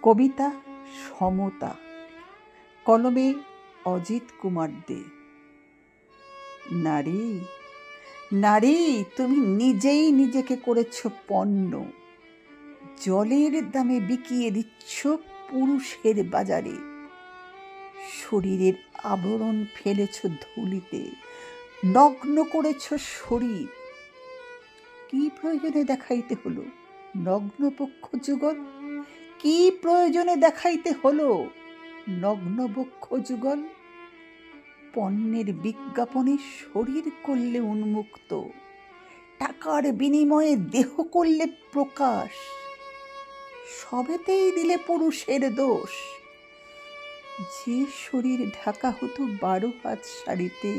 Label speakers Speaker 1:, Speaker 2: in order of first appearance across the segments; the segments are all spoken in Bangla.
Speaker 1: কবিতা সমতা, কলমে অজিত কুমার দে। নারী নারী, তুমি নিজেই নিজেকে করেছ পণ্য, জলের দামে বিকিয়ে দিচ্ছ পুরুষের বাজারে। শরীরের আবরণ ফেলেছ ধুলিতে, নগ্ন করেছ শরীর। কি প্রয়োজনে দেখাইতে হলো নগ্নবক্ষ যুগল? কি প্রয়োজনে দেখাইতে হলো নগ্নবক্ষ যুগল? পণ্যের বিজ্ঞাপনে শরীর করলে উন্মুক্ত, টাকার বিনিময়ে দেহ করলে প্রকাশ। সবেতেই দিলে পুরুষের দোষ। যে শরীর ঢাকা হতো 12 হাত শাড়িতে,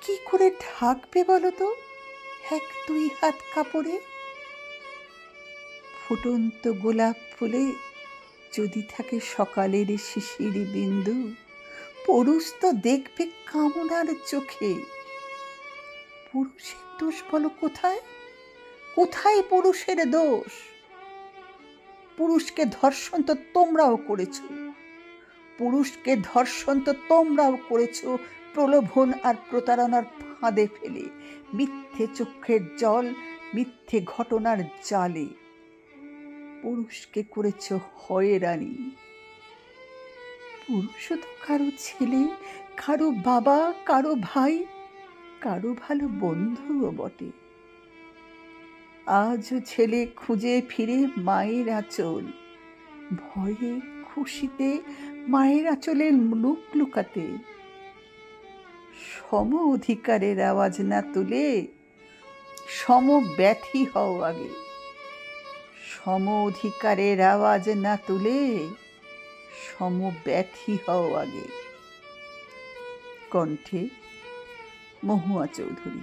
Speaker 1: কি করে ঢাকবে বলো তো 1-2 হাত কাপড়ে? ফুটন্ত গোলাপ ফুলে যদি থাকে সকালের শিশির বিন্দু, পুরুষ তো দেখবে কামনার চোখে। পুরুষের দোষ বলো কোথায়? কোথায় পুরুষের দোষ? পুরুষকে ধর্ষণ তো তোমরাও করেছো, পুরুষকে ধর্ষণ তো তোমরাও করেছো প্রলোভন আর প্রতারণার ফাঁদে ফেলে, মিথ্যে চোখের জল, মিথ্যে ঘটনার জালে। পুরুষকে করেছো হয়রানি। পুরুষও তো কারো ছেলে, কারো বাবা, কারো ভাই, কারো ভালো বন্ধুও বটে। আজও ছেলে খুঁজে ফিরে মায়ের আঁচল, ভয়ে খুশিতে মায়ের আঁচলের মুখ লুকাতে। সম অধিকারের আওয়াজ না তুলে সম ব্যথী হও আগে। সম অধিকারের আওয়াজ না তুলে সম ব্যথী হও আগে। কণ্ঠে মহুয়া চৌধুরী।